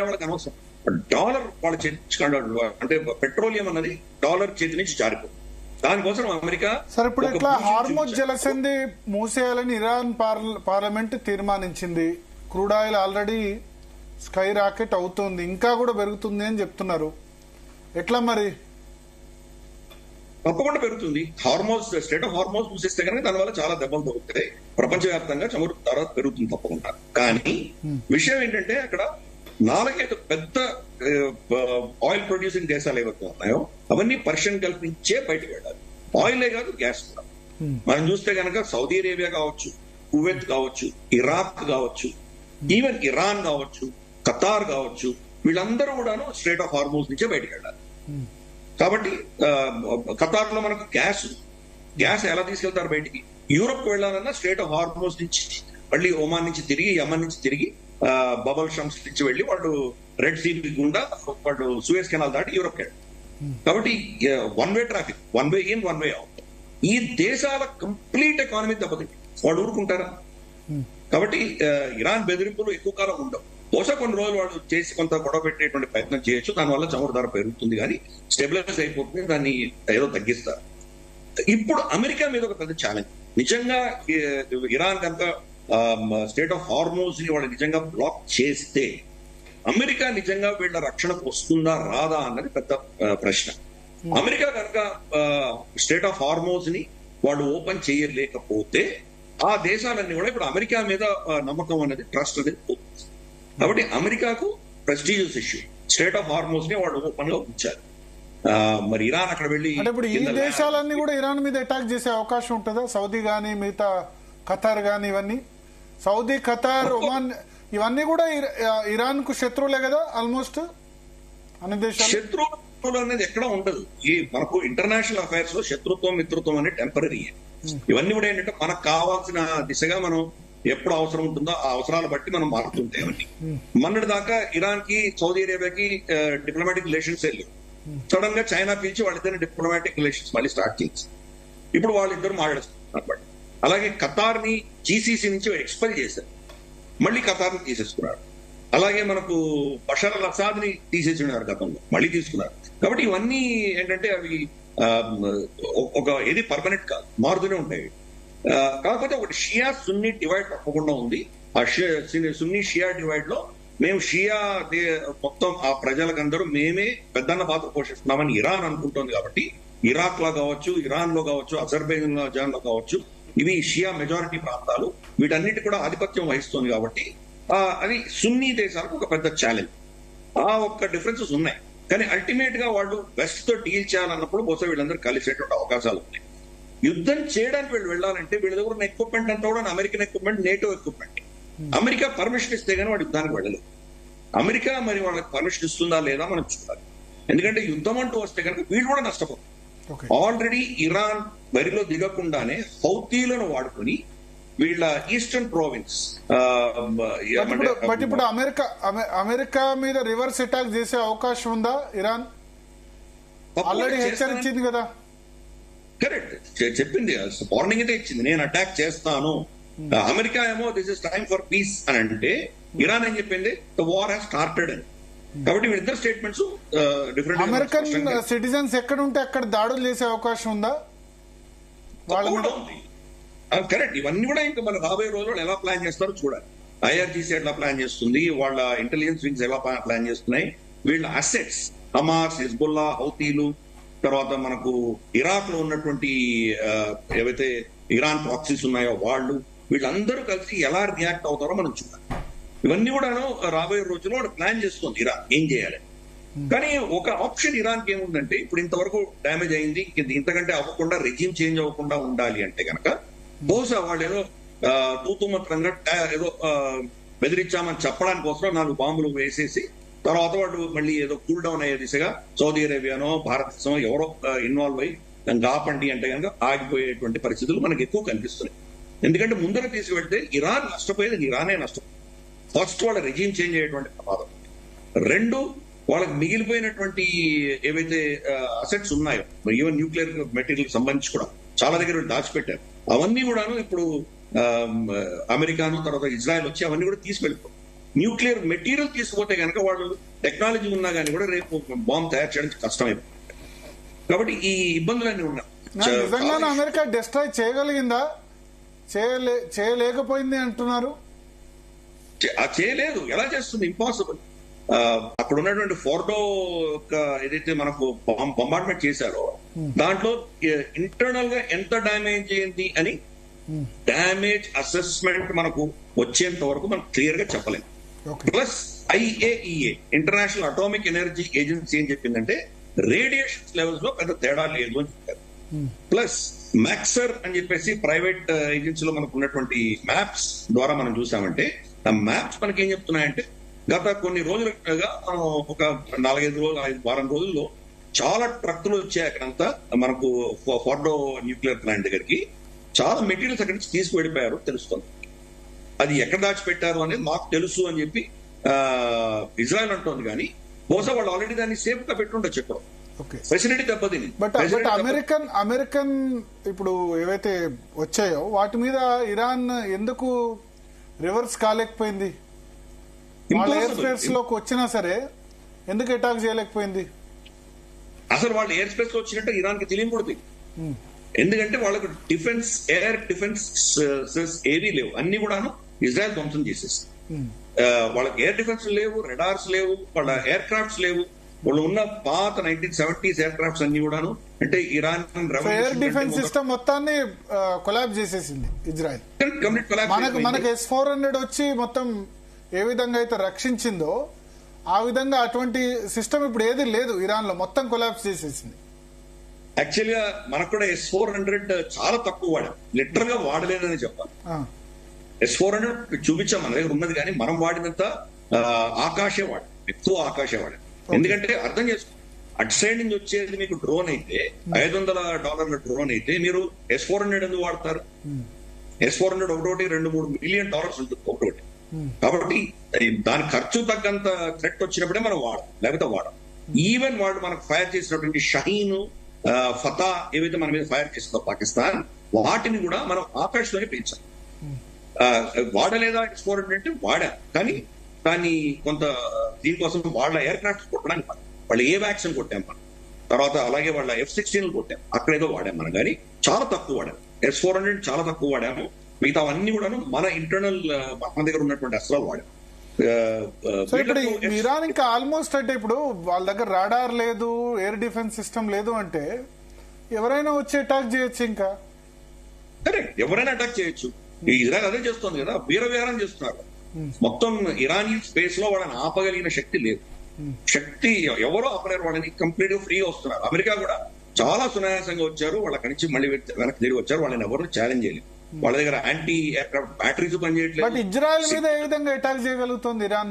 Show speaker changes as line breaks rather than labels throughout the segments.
వాళ్ళకి అనవసరం. డాలర్ వాళ్ళ చేతి అంటే పెట్రోలియం అన్నది డాలర్ చేతి నుంచి జారిపోతుంది. దానికోసం అమెరికా
సరే ఇప్పుడు ఇట్లా హార్మోజ్ జలసంధి మూసేయాలని ఇరాన్ పార్లమెంట్ తీర్మానించింది. Crude oil already skyrocket అవుతుంది, ఇంకా కూడా పెరుగుతుంది అని చెప్తున్నారు. ఎట్లా మరి?
తప్పకుండా పెరుగుతుంది. హార్మోజ్ స్టేట్ ఆఫ్ హార్మోజ్ మూసేస్తే కనుక దానివల్ల చాలా దెబ్బలు తగ్గుతాయి. ప్రపంచవ్యాప్తంగా చమురు ధర పెరుగుతుంది తప్పకుండా. కానీ విషయం ఏంటంటే అక్కడ 4-5 పెద్ద ఆయిల్ ప్రొడ్యూసింగ్ దేశాలు ఏవైతే ఉన్నాయో అవన్నీ పర్షియన్ గల్ఫ్ నుంచే బయటకు వెళ్ళాలి. ఆయిలే కాదు, గ్యాస్ కూడా. మనం చూస్తే కనుక సౌదీ అరేబియా కావచ్చు, కువైత్ కావచ్చు, ఇరాక్ కావచ్చు, ఈవెన్ ఇరాన్ కావచ్చు, ఖతార్ కావచ్చు, వీళ్ళందరూ కూడాను స్ట్రేట్ ఆఫ్ హార్మోజ్ నుంచే బయటకు వెళ్ళాలి. కాబట్టి ఖతార్ లో మనకు గ్యాస్ ఎలా తీసుకెళ్తారు బయటికి? యూరోప్ వెళ్ళాలన్నా స్ట్రేట్ ఆఫ్ హార్మోజ్ నుంచి, మళ్ళీ ఒమాన్ నుంచి తిరిగి, యమన్ నుంచి తిరిగి, బబల్ షమ్స్ నుంచి వెళ్లి వాళ్ళు రెడ్ సీ గుండా వాళ్ళు సూయజ్ కెనాల్ దాటి యూరోప్ వెళ్ళారు. కాబట్టి one way traffic, one way in, one way out. ఈ దేశాల కంప్లీట్ ఎకానమీ దెబ్బతింది. వాళ్ళు ఊరుకుంటారా? కాబట్టి ఇరాన్ బెదిరింపులు ఎక్కువ కాలం ఉండవు. బహుశా కొన్ని రోజులు వాళ్ళు చేసి కొంత గొడవ పెట్టేటువంటి ప్రయత్నం చేయొచ్చు. దానివల్ల చమురు ధర పెరుగుతుంది, కానీ స్టెబిలైజ్ అయిపోతుంది, దాన్ని ఏదో తగ్గిస్తారు. ఇప్పుడు అమెరికా మీద ఒక పెద్ద ఛాలెంజ్. నిజంగా ఇరాన్ కనుక స్టేట్ ఆఫ్ హార్మోజ్ ని వాళ్ళు నిజంగా బ్లాక్ చేస్తే అమెరికా నిజంగా వీళ్ళ రక్షణకు వస్తుందా రాదా అన్నది పెద్ద ప్రశ్న. అమెరికా కనుక స్టేట్ ఆఫ్ హార్మోజ్ ని వాళ్ళు ఓపెన్ చేయలేకపోతే ఆ దేశాలన్నీ కూడా ఇప్పుడు అమెరికా మీద నమ్మకం అనేది, ట్రస్ట్ అనేది పోతుంది. కాబట్టి అమెరికాకు prestigious issue state of Hormuz ని వాళ్ళు ఓపెన్ గా ఉంచారు. మరి ఇరాన్ అక్కడ వెళ్ళి
ఇప్పుడు ఈ దేశాలన్నీ కూడా ఇరాన్ మీద అటాక్ చేసే అవకాశం ఉంటుందా? సౌదీ గానీ, మిగతా ఖతార్ గానీ, ఇవన్నీ సౌదీ, ఖతార్, ఒమాన్ ఇవన్నీ కూడా ఇరాన్ కు శత్రువులే కదా ఆల్మోస్ట్ అన్ని దేశాలు.
శత్రువులు అనేది ఎక్కడ ఉండదు. ఈ మనకు ఇంటర్నేషనల్ అఫైర్స్ లో శత్రుత్వం, మిత్రుత్వం అనేది టెంపరీ. ఇవన్నీ కూడా ఏంటంటే మనకు కావాల్సిన దిశగా మనం ఎప్పుడు అవసరం ఉంటుందో ఆ అవసరాలు బట్టి మనం మారుతుంటాయి. అవన్నీ మొన్నటి దాకా ఇరాన్ కి, సౌదీ అరేబియాకి డిప్లొమాటిక్ రిలేషన్స్ వెళ్ళారు. సడన్ గా చైనా పిలిచి వాళ్ళిద్దరిని డిప్లొమాటిక్ రిలేషన్స్ మళ్ళీ స్టార్ట్ చేసి ఇప్పుడు వాళ్ళిద్దరు మాట్లాడుతున్నారు. అలాగే ఖతార్ ని జీసీసీ నుంచి ఎక్స్పెల్ చేశారు, మళ్ళీ ఖతార్ ని తీసేసుకున్నారు. అలాగే మనకు బషర్ అల్ అసాద్ ని తీసేసుకున్నారు గతంలో, మళ్ళీ తీసుకున్నారు. కాబట్టి ఇవన్నీ ఏంటంటే అవి ఒక ఏది పర్మనెంట్ కాదు, మారుతూనే ఉంటాయి. కాకపోతే ఒకటి షియా సున్నీ డివైడ్ తప్పకుండా ఉంది. ఆ సున్నీ షియా డివైడ్ లో మేము షియా మొత్తం ఆ ప్రజలకందరూ మేమే పెద్దన్న పాత్ర పోషిస్తున్నామని ఇరాన్ అనుకుంటోంది. కాబట్టి ఇరాక్ లో కావచ్చు, ఇరాన్ లో కావచ్చు, అజర్బైజాన్ లో కావచ్చు, ఇవి షియా మెజారిటీ ప్రాంతాలు, వీటన్నిటి కూడా ఆధిపత్యం వహిస్తుంది. కాబట్టి అది సున్నీ దేశాలకు ఒక పెద్ద ఛాలెంజ్. ఆ ఒక్క డిఫరెన్సెస్ ఉన్నాయి. కానీ అల్టిమేట్ గా వాళ్ళు వెస్ట్ తో డీల్ చేయాలన్నప్పుడు బహుశా వీళ్ళందరూ కలిసేటువంటి అవకాశాలు ఉన్నాయి. యుద్ధం చేయడానికి వీళ్ళు వెళ్ళాలంటే వీళ్ళ దగ్గర ఉన్న ఎక్విప్మెంట్ అంతా కూడా American equipment, NATO equipment. America permission ఇస్తే గానీ వాడు యుద్ధానికి వెళ్ళలేదు. అమెరికా మరి వాళ్ళకి పర్మిషన్ ఇస్తుందా లేదా మనం చూడాలి. ఎందుకంటే యుద్ధం అంటూ వస్తే కనుక వీళ్ళు కూడా నష్టపోతారు. ఆల్రెడీ ఇరాన్ బరిలో దిగకుండానే హౌతీలను వాడుకుని వీళ్ళ ఈస్టర్న్ ప్రావిన్స్.
బట్ ఇప్పుడు అమెరికా మీద రివర్స్ అటాక్ చేసే అవకాశం ఉందా? ఇరాన్ ఆల్రెడీ హెచ్చరించింది కదా.
కరెక్ట్, చెప్పింది, వార్నింగ్ అయితే ఇచ్చింది, నేను అటాక్ చేస్తాను. అమెరికా ఏమో this is time for piece అని అంటే, ఇరాన్ ఏం చెప్పింది ద వార్ హ్యాస్ స్టార్టెడ్ అని. కాబట్టి వీళ్ళిద్దరు స్టేట్మెంట్స్ డిఫరెంట్.
అమెరికన్ సిటిజన్స్ ఎక్కడ ఉంటే అక్కడ దాడులు చేసే అవకాశం ఉందా?
కరెక్ట్. ఇవన్నీ కూడా ఇంకా మన రాబోయే రోజుల్లో ఎలా ప్లాన్ చేస్తారో చూడాలి. ఐఆర్జీసీ ఎట్లా ప్లాన్ చేస్తుంది, వాళ్ళ ఇంటెలిజెన్స్ వింగ్స్ ఎలా ప్లాన్ చేస్తున్నాయి, వీళ్ళ అసెట్స్ హమాస్, హిజ్బుల్లా, హౌతీలు, తర్వాత మనకు ఇరాక్ లో ఉన్నటువంటి ఏవైతే ఇరాన్ ప్రాక్సీస్ ఉన్నాయో వాళ్ళు, వీళ్ళందరూ కలిసి ఎలా రియాక్ట్ అవుతారో మనం చూడాలి. ఇవన్నీ కూడా రాబోయే రోజుల్లో వాడు ప్లాన్ చేస్తుంది ఇరాన్ ఏం చేయాలి. కానీ ఒక ఆప్షన్ ఇరాన్ కి ఏముందంటే, ఇప్పుడు ఇంతవరకు డ్యామేజ్ అయింది, ఇంతకంటే అవ్వకుండా, రెజ్యూమ్ చేంజ్ అవ్వకుండా ఉండాలి అంటే కనుక బహుశా వాళ్ళు ఏదో తూతుమంత్రంగా ఏదో బెదిరించామని చెప్పడానికి కోసం 4 బాంబులు వేసేసి తర్వాత వాళ్ళు మళ్ళీ ఏదో కూల్ డౌన్ అయ్యే దిశగా సౌదీ అరేబియానో భారతదేశమో ఎవరో ఇన్వాల్వ్ అయ్యి దానికి ఆపండి అంటే కనుక ఆగిపోయేటువంటి పరిస్థితులు మనకు ఎక్కువ కనిపిస్తున్నాయి. ఎందుకంటే ముందర తీసుకువెళ్తే ఇరాన్ నష్టపోయేది, ఇరానే నష్టం. ఫస్ట్ వాళ్ళ రెజ్యూమ్ చేంజ్ అయ్యేటువంటి ప్రమాదం. 2, వాళ్ళకి మిగిలిపోయినటువంటి ఏవైతే అసెట్స్ ఉన్నాయో, ఈవెన్ న్యూక్లియర్ మెటీరియల్ సంబంధించి కూడా చాలా దగ్గర దాచిపెట్టారు. అవన్నీ కూడాను ఇప్పుడు అమెరికాను తర్వాత ఇజ్రాయెల్ వచ్చి అవన్నీ కూడా తీసుకెళ్ళిపోతారు. న్యూక్లియర్ మెటీరియల్ తీసుకుపోతే కనుక వాళ్ళు టెక్నాలజీ ఉన్నా కానీ కూడా రేపు బాంబు తయారు చేయడం కష్టమైపోతుంది. కాబట్టి ఈ ఇబ్బందులన్నీ ఉన్నాయి.
నిజంగానే అమెరికా డిస్ట్రాయ్ చేయగలిగిందా, చేయలేకపోయింది అంటున్నారు?
చేయలేదు. ఎలా చేస్తుంది? ఇంపాసిబుల్. అక్కడ ఉన్నటువంటి ఫోర్డో ఏదైతే మనకు బొంబార్డ్మెంట్ చేశారో దాంట్లో ఇంటర్నల్ గా ఎంత డ్యామేజ్ అయింది అని డ్యామేజ్ అసెస్మెంట్ మనకు వచ్చేంత వరకు మనం క్లియర్ గా చెప్పలేము. Plus IAEA international atomic energy agency ఏం చెప్పిందంటే రేడియేషన్ లెవెల్స్ లో పెద్ద తేడా లేదు అని చెప్పారు. ప్లస్ మ్యాక్సర్ అని చెప్పేసి ప్రైవేట్ ఏజెన్సీలో మనకు ఉన్నటువంటి మ్యాప్స్ ద్వారా మనం చూసామంటే ఆ మ్యాప్స్ మనకి ఏం చెప్తున్నాయంటే గత కొన్ని రోజులుగా ఒక 4-5 రోజులు 5 వారం రోజుల్లో చాలా ట్రక్కులు వచ్చాయి అక్కడంతా మనకు ఫోర్డో న్యూక్లియర్ ప్లాంట్ దగ్గరికి. చాలా మెటీరియల్స్ అక్కడి నుంచి తీసుకువెళ్ళిపోయారు తెలుస్తుంది. అది ఎక్కడ దాచిపెట్టారు అనేది మాకు తెలుసు అని చెప్పి ఇజ్రాయెల్ అంటోంది. కానీ బహుశా వాళ్ళు ఆల్రెడీ దాన్ని సేఫ్ గా పెట్టుండొచ్చు ఎక్కడో. ఫెసిలిటీ దెబ్బతింది.
బట్ అమెరికన్ ఇప్పుడు ఏవైతే వచ్చాయో వాటి మీద ఇరాన్ ఎందుకు రివర్స్ కాలేకపోయింది? వాళ్ళ ఎయిర్ స్పేస్ లోకి వచ్చినా సరే ఎందుకు అటాక్ చేయలేకపోయింది?
అసలు వాళ్ళు ఎయిర్ స్పేస్ లో వచ్చినట్టు ఇరాన్ కి తెలియకూడదు. ఎందుకంటే వాళ్ళకు డిఫెన్స్ ఎయిర్ డిఫెన్స్ ఏవీ లేవు, అన్ని కూడాను ఇజ్రాయెల్ ధ్వంసం చేసేసి. వాళ్ళకి ఎయిర్ డిఫెన్స్ లేవు, రెడార్స్ లేవు, వాళ్ళ ఎయిర్ క్రాఫ్ట్స్ లేవు. వాళ్ళు ఉన్న పాత 1970s ఎయిర్ క్రాఫ్ట్స్ అన్ని కూడాను అంటే ఇరాన్
ఎయిర్ డిఫెన్స్ సిస్టమ్ మొత్తాన్ని కొలాబ్ చేసేసింది ఇజ్రాయెల్. మనకు S-400 వచ్చి మొత్తం ఏ విధంగా అయితే రక్షించిందో ఆ విధంగా అటువంటి సిస్టమ్ ఇప్పుడు ఏది లేదు ఇరాన్ లో, మొత్తం కొలాబ్స్ చేసేసింది.
యాక్చువల్గా మనకు కూడా S-400 చాలా తక్కువ వాడాం, లిటరల్ గా వాడలేదని చెప్పాలి. S-400 చూపించాం మన దగ్గర ఉన్నది, కానీ మనం వాడినంత ఆకాశే వాడాం, ఎక్కువ ఆకాశే వాడాం. ఎందుకంటే అర్థం చేసుకో, అటు సైడ్ నుంచి వచ్చేది మీకు డ్రోన్ అయితే $500 డ్రోన్ అయితే మీరు S-400 ఎందుకు వాడతారు? S-400 ఒకటి $2-3 మిలియన్ ఉంటుంది ఒకటి. కాబట్టి దాని ఖర్చు తగ్గంత థ్రెట్ వచ్చినప్పుడే మనం వాడం, లేకపోతే వాడం. ఈవెన్ వాళ్ళు మనకు ఫైర్ చేసినటువంటి షహీన్, ఫతా ఏవైతే మన మీద ఫైర్ చేస్తుందో పాకిస్తాన్, వాటిని కూడా మనం ఆకాశంలోనే పెంచాం. వాడలేదా S-400 అంటే వాడాం, కానీ దాన్ని కొంత దీనికోసం వాళ్ళ ఎయిర్ క్రాఫ్ట్ కొట్టడానికి వాళ్ళు ఏ వ్యాక్సిన్ కొట్టాం మనం, తర్వాత అలాగే వాళ్ళ F-16 కొట్టాం, అక్కడేదో వాడాం మనం, కానీ చాలా తక్కువ వాడాం. S-400 చాలా తక్కువ వాడాము. మిగతా అన్ని కూడా మన ఇంటర్నల్ మన దగ్గర ఉన్నటువంటి అస్త్రాలు వాడాం.
ఇప్పుడు ఇరాన్ ఇంకా ఆల్మోస్ట్ అంటే ఇప్పుడు వాళ్ళ దగ్గర రాడార్ లేదు, ఎయిర్ డిఫెన్స్ సిస్టమ్ లేదు అంటే ఎవరైనా వచ్చి అటాక్ చేయొచ్చు. ఇంకా
కరెక్ట్, ఎవరైనా అటాక్ చేయొచ్చు. ఇజ్రాయెల్ అదే చేస్తుంది కదా, వీరవిహారం చేస్తున్నారు. మొత్తం ఇరానియన్ స్పేస్ లో వాళ్ళని ఆపగలిగిన శక్తి లేదు. శక్తి ఎవరో ఆపలేరు, వాళ్ళని కంప్లీట్ గా ఫ్రీగా వస్తున్నారు. అమెరికా కూడా చాలా సునాయాసంగా వచ్చారు, వాళ్ళ నుంచి మళ్ళీ వెనక్కి తిరిగి వచ్చారు. వాళ్ళని ఎవరు ఛాలెంజ్ చేయలేదు. వాళ్ళ దగ్గర యాంటీ ఎయిర్క్రాఫ్ట్ బ్యాటరీస్ పనిచేయట్లేదు.
బట్ ఇజ్రాయెల్ మీద ఏ విధంగా అటాక్ చేయగలుగుతుంది ఇరాన్?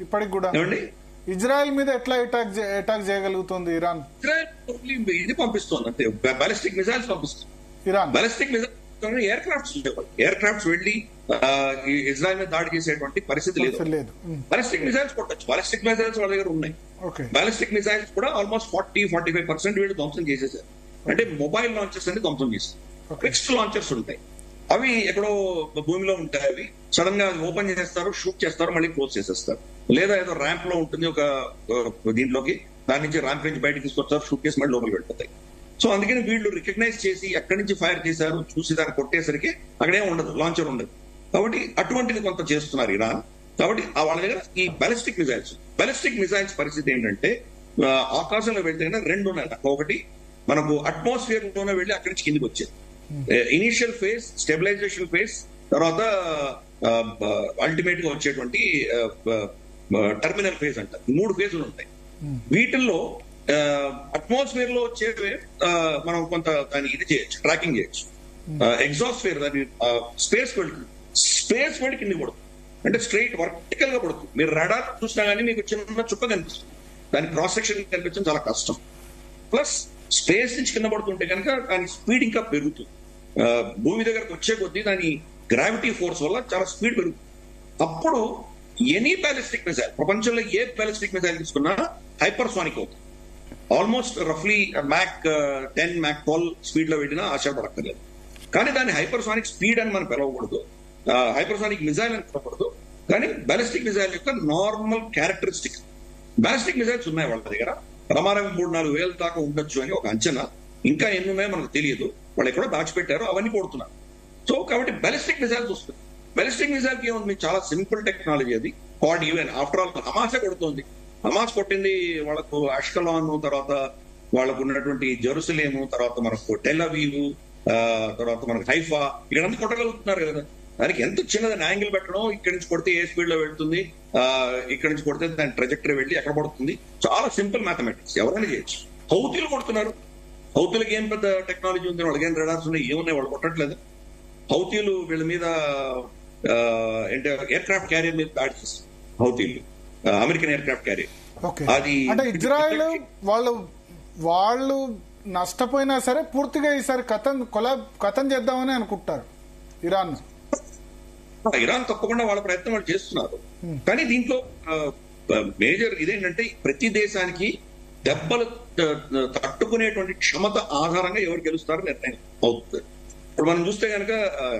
ఇప్పటికి కూడా ఇజ్రాయెల్ మీద ఎట్లా అటాక్ చేయగలుగుతుంది ఇరాన్?
ఇజ్రాయెల్ ఇది పంపిస్తుంది అంతే, బాలిస్టిక్ మిసైల్స్ పంపిస్తుంది.
Iran
ballistic missiles air crafts air crafts వెళ్లి ఇజ్రాయెల్ మీద దాడి చేసేటువంటి పరిస్థితి లేదు. బాలిస్టిక్ మిసైల్స్ కొట్టచ్చు, బాలిస్టిక్ మిసైల్స్ వాళ్ళ దగ్గర ఉన్నాయి. బాలిస్టిక్ మిసైల్స్ కూడా ఆల్మోస్ట్ 40-45% వీళ్ళు ధ్వంసం చేసేసారు. అంటే మొబైల్ లాంచెస్ అనేది ధ్వంసం చేస్తారు. ఫిక్స్డ్ లాంచర్స్ ఉంటాయి, అవి ఎక్కడో భూమిలో ఉంటాయి. అవి సడన్ గా ఓపెన్ చేస్తారు, షూట్ చేస్తారు, మళ్ళీ క్లోజ్ చేసేస్తారు. లేదా ఏదో ర్యాంప్ లో ఉంటుంది ఒక దీంట్లోకి, దాని నుంచి ర్యాంప్ నుంచి బయటకు తీసుకొస్తారు, షూట్ చేసి మళ్ళీ లోపలికి వెళ్ళిపోతాయి. సో అందుకని వీళ్ళు రికగ్నైజ్ చేసి ఎక్కడి నుంచి ఫైర్ చేశారు చూసి దాన్ని కొట్టేసరికి అక్కడే ఉండదు, లాంచర్ ఉండదు. కాబట్టి అటువంటిది కొంత చేస్తున్నారు ఇరాన్. కాబట్టి వాళ్ళ దగ్గర ఈ బాలిస్టిక్ మిసైల్స్ పరిస్థితి ఏంటంటే ఆకాశంలో వెళ్తే రెండు ఉన్నాయి. ఒకటి మనకు అట్మాస్ఫియర్ లోనే వెళ్ళి అక్కడి నుంచి కిందికి వచ్చేది. ఇనీషియల్ ఫేజ్, స్టెబిలైజేషన్ ఫేజ్, తర్వాత అల్టిమేట్ గా వచ్చేటువంటి టర్మినల్ ఫేజ్ అంట. 3 ఫేజులు ఉంటాయి. వీటిల్లో అట్మాస్ఫియర్ లో వచ్చేవి మనం కొంత దాన్ని ఇది చేయొచ్చు, ట్రాకింగ్ చేయొచ్చు. ఎగ్జాస్ఫియర్ దాన్ని స్పేస్ వెళ్తుంది, స్పేస్ వెళ్ళి కిందికి పడుతుంది. అంటే స్ట్రైట్ వర్టికల్ గా పడుతుంది. మీరు రాడార్ చూసినా కానీ మీకు చిన్న చుక్క కనిపిస్తుంది, దాని క్రాస్ సెక్షన్ కనిపించడం చాలా కష్టం. ప్లస్ స్పేస్ నుంచి కింద పడుతుంటే కనుక దాని స్పీడ్ ఇంకా పెరుగుతుంది. భూమి దగ్గరకు వచ్చే కొద్దీ దాని గ్రావిటీ ఫోర్స్ వల్ల చాలా స్పీడ్ పెరుగుతుంది. అప్పుడు ఎనీ బ్యాలిస్టిక్ మిసైల్, ప్రపంచంలో ఏ బ్యాలిస్టిక్ మిసైల్ తీసుకున్నా హైపర్సానిక్ అవుతుంది. ఆల్మోస్ట్ రఫ్లీ మ్యాక్ 10, మ్యాక్ 12 స్పీడ్ లో వెళ్ళినా ఆశ్చర్యపడక్కర్లేదు. కానీ దాన్ని హైపర్సానిక్ స్పీడ్ అని మనం పిలవకూడదు, హైపర్సానిక్ మిసైల్ అని పిలవకూడదు. కానీ బాలిస్టిక్ మిసైల్ యొక్క నార్మల్ క్యారెక్టరిస్టిక్స్, బాలిస్టిక్ మిసైల్స్ ఉన్నాయి వాళ్ళ దగ్గర. ప్రమాణం 3-4 వేల దాకా ఉండొచ్చు అని ఒక అంచనా. ఇంకా ఎన్ని ఉన్నాయో మనకు తెలియదు, వాళ్ళు ఎక్కడో దాచిపెట్టారు, అవన్నీ కొడుతున్నారు. సో కాబట్టి బాలిస్టిక్ మిసైల్స్ వస్తుంది. బాలిస్టిక్ మిసైల్ కి ఏముంది, చాలా సింపుల్ టెక్నాలజీ అది. క్వాడ్ ఈవెన్ ఆఫ్టర్ ఆల్ హమాసే కొడుతుంది. హమాస్ కొట్టింది వాళ్ళకు అష్కలాన్, తర్వాత వాళ్ళకు ఉన్నటువంటి జెరూసలేము, తర్వాత మనకు టెల్ అవీవ్, తర్వాత మనకు హైఫా, ఇక్కడంతా కొట్టగలుగుతున్నారు కదా. దానికి ఎంత చిన్నదని యాంగిల్ పెట్టడం, ఇక్కడి నుంచి కొడితే ఏ స్పీడ్ లో వెళ్తుంది, ఇక్కడి నుంచి కొడితే దాని ట్రెజెక్టరీ వెళ్ళి ఎక్కడ పడుతుంది, చాలా సింపుల్ మ్యాథమెటిక్స్, ఎవరైనా చేయొచ్చు. హౌతీలు కొడుతున్నారు. హౌతీలకి ఏం పెద్ద టెక్నాలజీ ఉంది, వాళ్ళకి ఏం రడార్స్ ఉన్నాయి, ఏమున్నాయి, వాళ్ళు కొట్టట్లేదు. హౌతీలు వీళ్ళ మీద ఏంటి ఎయిర్ క్రాఫ్ట్ క్యారియర్ మీద దాడి చేస్తారు. హౌతీలు అమెరికన్ ఎయిర్ క్రాఫ్ట్ క్యారియర్.
అది అంటే ఇజ్రాయెల్ వాళ్ళు నష్టపోయినా సరే పూర్తిగా ఈసారి కథం చేద్దామని అనుకుంటారు ఇరాన్.
ఇరాన్ తప్పకుండా వాళ్ళ ప్రయత్నం వాళ్ళు చేస్తున్నారు. కానీ దీంట్లో మేజర్ ఇదేంటంటే ప్రతి దేశానికి దెబ్బలు తట్టుకునేటువంటి క్షమత ఆధారంగా ఎవరు గెలుస్తారో నిర్ణయం అవుతుంది. ఇప్పుడు మనం చూస్తే కనుక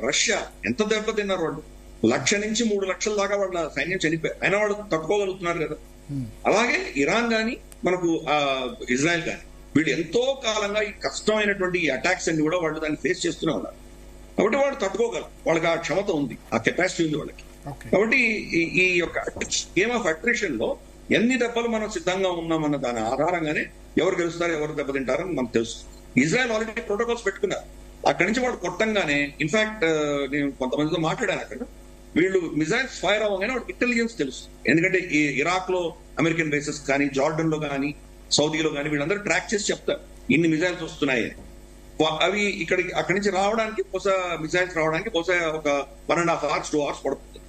రష్యా ఎంత దెబ్బ తిన్నారు, వాళ్ళు 1,00,000 నుంచి 3 లక్షల దాకా వాళ్ళ సైన్యం చనిపోయారు, అయినా వాళ్ళు తట్టుకోగలుగుతున్నారు కదా. అలాగే ఇరాన్ గాని మనకు ఇజ్రాయెల్ గాని వీళ్ళు ఎంతో కాలంగా ఈ కష్టమైనటువంటి ఈ అటాక్స్ అన్ని కూడా వాళ్ళు దాన్ని ఫేస్ చేస్తూనే ఉన్నారు. కాబట్టి వాళ్ళు తట్టుకోగలరు, వాళ్ళకి ఆ క్షమత ఉంది, ఆ కెపాసిటీ ఉంది వాళ్ళకి. కాబట్టి ఈ యొక్క గేమ్ ఆఫ్ అట్రిషన్ లో ఎన్ని దెబ్బలు మనం సిద్ధంగా ఉన్నామన్న దాని ఆధారంగానే ఎవరు గెలుస్తారు, ఎవరు దెబ్బతింటారని మనకు తెలుసు. ఇజ్రాయెల్ ఆల్రెడీ ప్రోటోకాల్స్ పెట్టుకున్నారు. అక్కడి నుంచి వాళ్ళు కొట్టంగానే, ఇన్ఫాక్ట్ నేను కొంతమందితో మాట్లాడాను, అక్కడ వీళ్ళు మిజైల్స్ ఫైర్ అవ్వగానే వాళ్ళకి ఇంటెలిజెన్స్ తెలుసు. ఎందుకంటే ఈ ఇరాక్ లో అమెరికన్ బేసెస్ కానీ, జార్డన్ లో కానీ, సౌదీలో కానీ వీళ్ళందరూ ట్రాక్ చేసి చెప్తారు ఇన్ని మిజైల్స్ వస్తున్నాయి. అవి అక్కడి నుంచి రావడానికి బహుశా మిజైల్స్ రావడానికి బహుశా ఒక 1.5 hours 2 hours పడుతుంది.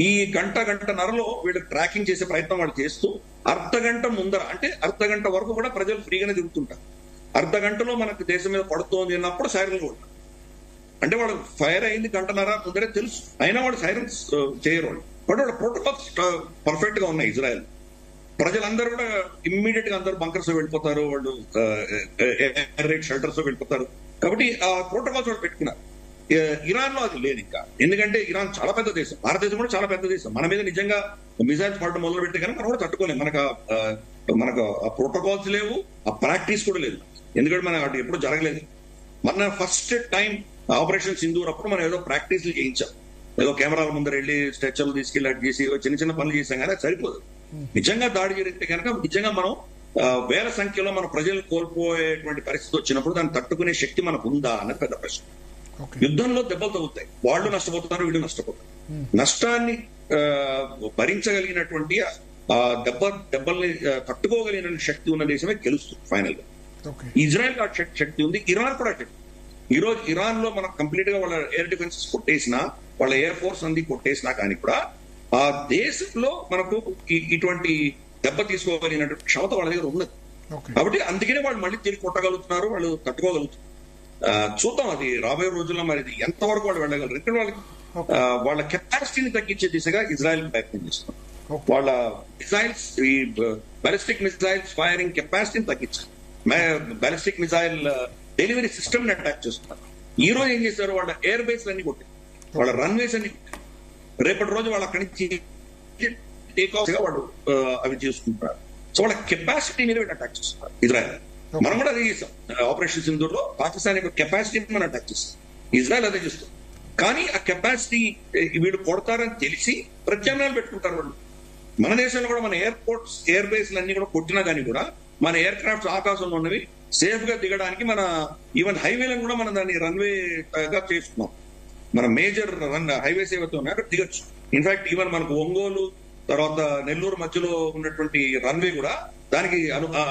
ఈ గంటన్నరలో వీళ్ళు ట్రాకింగ్ చేసే ప్రయత్నం వాళ్ళు చేస్తూ అర్ధగంట ముందర, అంటే అర్ధగంట వరకు కూడా ప్రజలు ఫ్రీగానే తిరుగుతుంటారు. అర్ధగంటలో మనకు దేశం మీద పడుతోంది అన్నప్పుడు సైరన్ కూడా, అంటే వాళ్ళు ఫైర్ అయింది గంటన్నర ముందరే తెలుసు, అయినా వాళ్ళు సైరన్స్ చేయరు. వాళ్ళు బట్ వాళ్ళ ప్రోటోకాల్స్ పర్ఫెక్ట్ గా ఉన్నాయి. ఇజ్రాయెల్ ప్రజలందరూ కూడా ఇమ్మీడియట్ గా అందరూ బంకర్స్ లో వెళ్ళిపోతారు, వాళ్ళు ఎయిర్ రైడ్ షెల్టర్స్ లో వెళ్ళిపోతారు. కాబట్టి ఆ ప్రోటోకాల్స్ వాళ్ళు పెట్టుకున్నారు. ఇరాన్ లో అది లేదు ఇంకా, ఎందుకంటే ఇరాన్ చాలా పెద్ద దేశం, భారతదేశం కూడా చాలా పెద్ద దేశం. మన మీద నిజంగా మిజైల్స్ పడడం మొదలు పెడితే కనుక మనం కూడా తట్టుకోలేము. మనకు ఆ ప్రోటోకాల్స్ లేవు, ఆ ప్రాక్టీస్ కూడా లేదు, ఎందుకంటే మనం అటు ఎప్పుడు జరగలేదు. మన ఫస్ట్ టైం ఆపరేషన్ సింధూర్ అప్పుడు మనం ఏదో ప్రాక్టీస్లు చేయించాం, ఏదో కెమెరాల ముందర వెళ్ళి స్ట్రెచర్లు తీసుకెళ్ళి అటు చేసి చిన్న చిన్న పనులు చేసాం, కానీ అది సరిపోదు. నిజంగా దాడి జరిగితే కనుక నిజంగా మనం వేల సంఖ్యలో మన ప్రజలు కోల్పోయేటువంటి పరిస్థితి వచ్చినప్పుడు దాన్ని తట్టుకునే శక్తి మనకు ఉందా అన్నది పెద్ద ప్రశ్న. యుద్ధంలో దెబ్బలు తగ్గుతాయి, వాళ్ళు నష్టపోతున్నారు, వీళ్ళు నష్టపోతారు. నష్టాన్ని భరించగలిగినటువంటి దెబ్బల్ని తట్టుకోగలిగిన శక్తి ఉన్న దేశమే గెలుస్తుంది ఫైనల్ గా. ఇజ్రాయెల్ ఆ శక్తి ఉంది, ఇరాన్ కూడా శక్తి. ఈ రోజు ఇరాన్ లో మనం కంప్లీట్ గా వాళ్ళ ఎయిర్ డిఫెన్సెస్ కొట్టేసినా, వాళ్ళ ఎయిర్ ఫోర్స్ అంది కొట్టేసినా కానీ కూడా ఆ దేశంలో మనకు ఇటువంటి దెబ్బ తీసుకోగలిగినటువంటి క్షమత వాళ్ళ దగ్గర ఉన్నది. కాబట్టి అందుకనే వాళ్ళు మళ్ళీ తిరిగి కొట్టగలుగుతున్నారు, వాళ్ళు తట్టుకోగలుగుతున్నారు. చూద్దాం అది రాబోయే రోజుల్లో మరి ఎంతవరకు వాళ్ళు వెళ్ళగలరు. ఇక్కడ వాళ్ళ కెపాసిటీని తగ్గించే దిశగా ఇజ్రాయెల్ ప్రయత్నం చేస్తున్నారు. వాళ్ళ మిసైల్స్, ఈ బాలిస్టిక్ మిసైల్స్ ఫైరింగ్ కెపాసిటీని తగ్గించారు. బాలిస్టిక్ మిసైల్ డెలివరీ సిస్టమ్ ని అటాక్ చేస్తున్నారు. ఈ రోజు ఏం చేశారు, వాళ్ళ ఎయిర్ బేస్ అన్ని కొట్టారు, వాళ్ళ రన్వేస్ అన్ని కొట్టారు. రేపటి రోజు వాళ్ళు అక్కడి నుంచి టేక్ ఆఫ్ గా వాళ్ళు అవి చేసుకుంటారు. సో వాళ్ళ కెపాసిటీ మీద అటాక్ చేస్తున్నారు ఇజ్రాయెల్. మనం కూడా అదే చేస్తాం ఆపరేషన్ సింధూర్ లో. పాకిస్తాన్ యొక్క కెపాసిటీని మనం అటాక్ చేస్తాం, ఇజ్రాయెల్ అదే చేస్తాం. కానీ ఆ కెపాసిటీ వీళ్ళు కొడతారని తెలిసి ప్రత్యామ్నాయాలు పెట్టుకుంటారు వాళ్ళు. మన దేశంలో కూడా మన ఎయిర్పోర్ట్స్, ఎయిర్ బేస్లు అన్ని కూడా కొట్టినా కానీ కూడా మన ఎయిర్ క్రాఫ్ట్స్ ఆకాశంలో ఉన్నవి సేఫ్ గా దిగడానికి మన ఈవెన్ హైవేలను కూడా మనం దాన్ని రన్వే గా చేసుకున్నాం. మన మేజర్ హైవేస్ ఏవైతే ఉన్నాయో అక్కడ దిగచ్చు. ఇన్ఫాక్ట్ ఈవెన్ మనకు ఒంగోలు తర్వాత నెల్లూరు మధ్యలో ఉన్నటువంటి రన్వే కూడా దానికి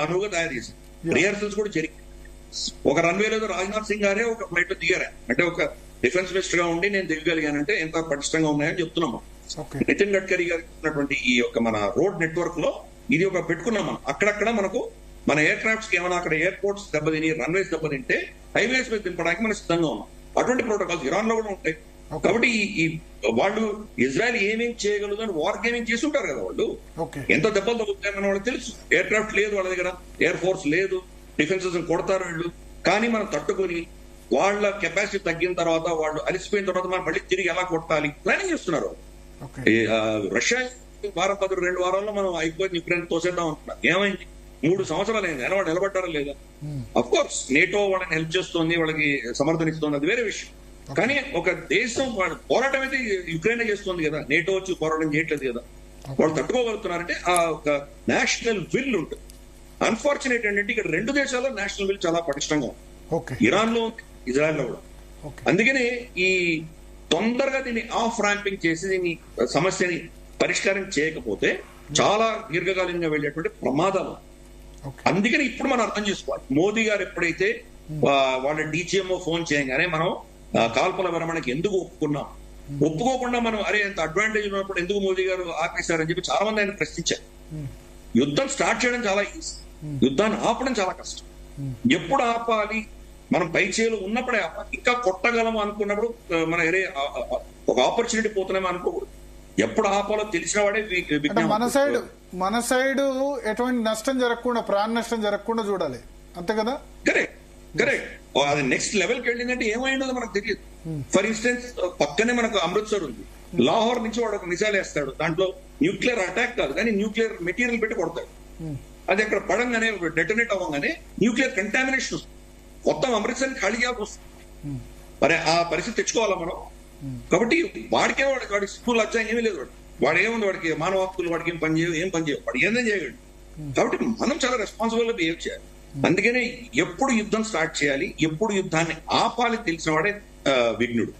అనువుగా తయారు చేసింది. రిహర్సల్స్ కూడా జరిగి ఒక రన్వేలో రాజ్నాథ్ సింగ్ గారే ఒక ఫ్లైట్ లో దిగారా, అంటే ఒక డిఫెన్స్ మినిస్టర్ గా ఉండి నేను దిగగలిగానంటే ఎంత పటిష్టంగా ఉన్నాయని చెప్తున్నాము. నితిన్ గడ్కరీ గారు ఉన్నటువంటి ఈ యొక్క మన రోడ్ నెట్వర్క్ లో ఇది ఒక పెట్టుకున్నాం మనం. అక్కడక్కడ మనకు మన ఎయిర్ క్రాఫ్ట్స్ కి ఏమైనా అక్కడ ఎయిర్పోర్ట్స్ దెబ్బతిని, రన్వేస్ దెబ్బతింటే హైవేస్ మీద దింపడానికి మనం సిద్ధంగా ఉన్నాం. అటువంటి ప్రోటోకాల్స్ ఇరాన్ లో కూడా ఉంటాయి. కాబట్టి ఈ వాళ్ళు ఇజ్రాయెల్ ఏమేం చేయగలదు అని వార్ గేమింగ్ చేసి ఉంటారు కదా వాళ్ళు. ఎంత దెబ్బలు తగ్గుతాయని వాళ్ళకి తెలుసు. ఎయిర్ క్రాఫ్ట్ లేదు వాళ్ళ దగ్గర, ఎయిర్ ఫోర్స్ లేదు, డిఫెన్సెస్ కొడతారు వీళ్ళు. కానీ మనం తట్టుకొని వాళ్ళ కెపాసిటీ తగ్గిన తర్వాత, వాళ్ళు అలిసిపోయిన తర్వాత మనం మళ్ళీ తిరిగి ఎలా కొట్టాలి ప్లానింగ్ చేస్తున్నారు.
ఓకే.
రష్యా వారం 2 వారాల్లో మనం అయిపోయింది యుక్రెయిన్ తోసేద్దాం అంటున్నారు. ఏమైంది? 3 సంవత్సరాలు అయింది. వాళ్ళు నిలబడ్డారా లేదా? అఫ్ కోర్స్ నేటో వాళ్ళని హెల్ప్ చేస్తోంది, వాళ్ళకి సమర్థనిస్తోంది, అది వేరే విషయం. కానీ ఒక దేశం పోరాటం అయితే యుక్రెయిన్ చేస్తుంది కదా, నేటో వచ్చి పోరాటం చేయట్లేదు కదా. వాళ్ళు తట్టుకోగలుగుతున్నారంటే ఆ ఒక నేషనల్ విల్ ఉంటుంది. అన్ఫార్చునేట్ ఏంటంటే ఇక్కడ 2 దేశాల్లో నేషనల్ విల్ చాలా పటిష్టంగా ఉంది. ఇరాన్ లో ఉంది, ఇజ్రాయెల్ లో కూడా. అందుకనే ఈ తొందరగా దీన్ని ఆఫ్ ర్యాంపింగ్ చేసి దీన్ని సమస్యని పరిష్కారం చేయకపోతే చాలా దీర్ఘకాలికంగా వెళ్ళేటువంటి ప్రమాదాలు. అందుకని ఇప్పుడు మనం అర్థం చేసుకోవాలి, మోదీ గారు ఎప్పుడైతే వాళ్ళ డీజీఎంఓ ఫోన్ చేయగానే మనం కాల్పుల విరమణకి ఎందుకు ఒప్పుకున్నాం, ఒప్పుకోకుండా మనం అరే ఎంత అడ్వాంటేజ్ ఉన్నప్పుడు ఎందుకు మోదీ గారు ఆపేశారని చెప్పి చాలా మంది ఆయన ప్రశ్నించారు. యుద్ధం స్టార్ట్ చేయడం చాలా ఈజీ, యుద్ధాన్ని ఆపడం చాలా కష్టం. ఎప్పుడు ఆపాలి, మనం పై చేలు ఉన్నప్పుడే ఆపాలి. ఇంకా కొట్టగలము అనుకున్నప్పుడు మన ఒక ఆపర్చునిటీ పోతున్నామో అనుకోకూడదు. ఎప్పుడు ఆపాలో తెలిసిన వాడే
మన సైడ్ ఎటువంటి నష్టం జరగకుండా, ప్రాణ నష్టం జరగకుండా చూడాలి, అంతే కదా?
కరెక్ట్. అది నెక్స్ట్ లెవెల్కి వెళ్ళిందంటే ఏమైందో మనకు తెలియదు. ఫర్ ఇన్స్టెన్స్ పక్కనే మనకు అమృత్సర్ ఉంది, లాహోర్ నుంచి వాడు ఒక మిసైల్ వేస్తాడు, దాంట్లో న్యూక్లియర్ అటాక్ కాదు కానీ న్యూక్లియర్ మెటీరియల్ పెట్టి కొడతాడు. అది అక్కడ పడంగానే డెటోనేట్ అవ్వగానే న్యూక్లియర్ కంటామినేషన్ వస్తుంది, మొత్తం అమృత్సర్ ఖాళీ చేయాల్సి వస్తుంది. మరి ఆ పరిస్థితి తెచ్చుకోవాలా మనం? కాబట్టి వాడి స్కూల్ అధ్యాయం ఏమీ లేదు. వాడు ఏముంది, వాడికి మానవ హక్కులు వాడికి ఏం పని చేయవు, వాడు ఏదైనా చేయగలడు. కాబట్టి మనం చాలా రెస్పాన్సిబుల్ గా బిహేవ్ చేయాలి. అందుకనే ఎప్పుడు యుద్ధం స్టార్ట్ చేయాలి, ఎప్పుడు యుద్ధాన్ని ఆపాలి తెలిసిన వాడే విఘ్నుడు.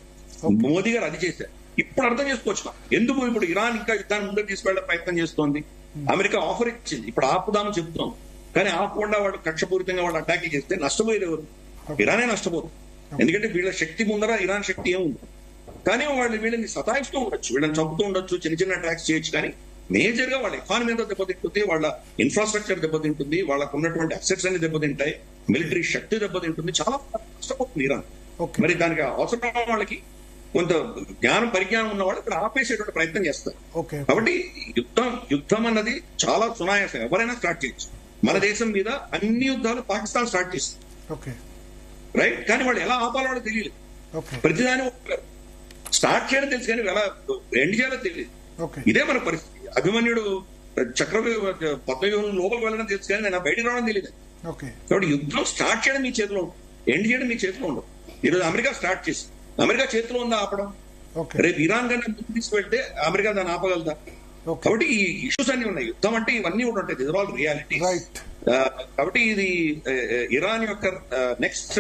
మోదీ గారు అది చేశారు. ఇప్పుడు అర్థం చేసుకోవచ్చు ఎందుకు ఇప్పుడు ఇరాన్ ఇంకా యుద్ధాన్ని ముందుకు తీసుకెళ్లే ప్రయత్నం చేస్తోంది. అమెరికా ఆఫర్ ఇచ్చింది, ఇప్పుడు ఆపుదామని చెప్తున్నాం. కానీ ఆపకుండా వాడు కక్షపూరితంగా వాళ్ళు అటాక్ చేస్తే నష్టపోయేది ఎవరు? ఇరానే నష్టపోతుంది. ఎందుకంటే వీళ్ళ శక్తి ముందర ఇరాన్ శక్తి ఏముంది. కానీ వీళ్ళని సతాయిస్తూ ఉండొచ్చు, వీళ్ళని చంపుతూ ఉండొచ్చు, చిన్న అటాక్స్ చేయొచ్చు. కానీ మేజర్ గా వాళ్ళ ఎకానమీ అంతా దెబ్బతింటుంది, వాళ్ళ ఇన్ఫ్రాస్ట్రక్చర్ దెబ్బతింటుంది, వాళ్ళకు ఉన్నటువంటి అసెట్స్ అన్ని దెబ్బతింటాయి, మిలిటరీ శక్తి దెబ్బతింటుంది, చాలా నష్టపోతుంది ఇరాన్. మరి దానికి అవసరం వాళ్ళకి కొంత పరిజ్ఞానం ఉన్న వాళ్ళు ఇక్కడ ఆపేసేటువంటి ప్రయత్నం చేస్తారు. కాబట్టి యుద్ధం అన్నది చాలా సునాయాసం, ఎవరైనా స్టార్ట్ చేయొచ్చు. మన దేశం మీద అన్ని యుద్ధాలు పాకిస్తాన్ స్టార్ట్ చేస్తుంది, రైట్? కానీ వాళ్ళు ఎలా ఆపాలో వాళ్ళు తెలియలేదు. ప్రతిదాని స్టార్ట్ చేయడం తెలుసు కానీ ఎలా ఎండ్ చేయాలో తెలియదు. ఇదే మన పరిస్థితి. అభిమన్యుడు పద్మవ్యూహం లోపలికి వెళ్ళడం తెలుసు కానీ నేను బయటకు రావడం తెలియదు. కాబట్టి యుద్ధం స్టార్ట్ చేయడం మీ చేతిలో ఉంటుంది, ఎండ్ చేయడం మీ చేతిలో ఉండదు. ఈరోజు అమెరికా స్టార్ట్ చేసి అమెరికా చేతిలో ఉందా ఆపడం? రేపు ఇరాన్ కన్నా ముందు తీసుకువెళ్తే అమెరికా దాన్ని ఆపగలదా? కాబట్టి ఈ ఇష్యూస్ అన్ని ఉన్నాయి. యుద్ధం అంటే ఇవన్నీ కూడా ఉంటాయి, దిస్ ఆర్ ఆల్ రియాలిటీ. కాబట్టి ఇది ఇరాన్ యొక్క నెక్స్ట్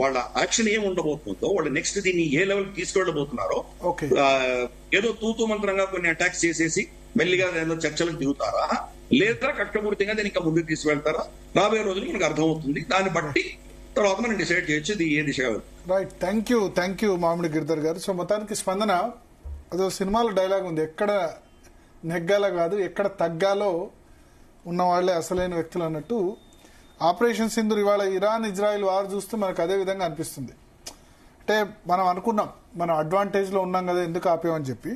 వాళ్ళ యాక్షన్ ఏం ఉండబోతుందో, వాళ్ళు నెక్స్ట్ దీన్ని ఏ లెవెల్ తీసుకెళ్ళబోతున్నారో, ఏదో తూతూ మంత్రంగా కొన్ని అటాక్స్ చేసేసి మెల్లిగా ఏదో చర్చలకు దిగుతారా, లేదా కట్టపూర్తిగా దీన్ని ఇంకా ముందుకు తీసుకువెళ్తారా, రాబోయే రోజులు మనకు అర్థమవుతుంది. దాన్ని బట్టి తర్వాత మనం డిసైడ్ చేయొచ్చు ఇది ఏ దిశ.
రైట్, థ్యాంక్ యూ మామిడి గిరిధర్ గారు. సో మొత్తానికి స్పందన అదో సినిమాలో డైలాగ్ ఉంది, ఎక్కడ నెగ్గాలో కాదు ఎక్కడ తగ్గాలో ఉన్న వాళ్లే అసలైన వ్యక్తులు అన్నట్టు. ఆపరేషన్ సింధూర్ ఇవాళ ఇరాన్ ఇజ్రాయెల్ వార్ చూస్తే మనకు అదే విధంగా అనిపిస్తుంది. అంటే మనం అనుకున్నాం మనం అడ్వాంటేజ్ లో ఉన్నాం కదా ఎందుకు ఆపేమని చెప్పి,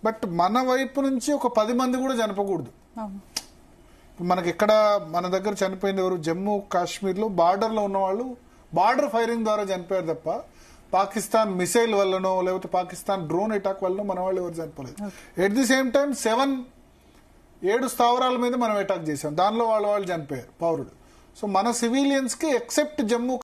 బట్ మన వైపు నుంచి ఒక 10 మంది కూడా చనిపోకూడదు. మనకి ఎక్కడ మన దగ్గర చనిపోయింది ఎవరు? జమ్మూ కాశ్మీర్ లో బార్డర్ లో ఉన్న వాళ్ళు బార్డర్ ఫైరింగ్ ద్వారా చనిపోయారు తప్ప పాకిస్తాన్ మిసైల్ వల్లనో లేకపోతే పాకిస్తాన్ డ్రోన్ అటాక్ వల్లనో మన వాళ్ళు ఎవరు చనిపోలేదు. ఎట్ ది సేమ్ టైం 7 స్థావరాల మీద మనం అటాక్ చేసాం, దానిలో వాళ్ళు చనిపోయారు పౌరుడు. సో మన సివిలియన్స్ కి ఎక్సెప్ట్ జమ్మూ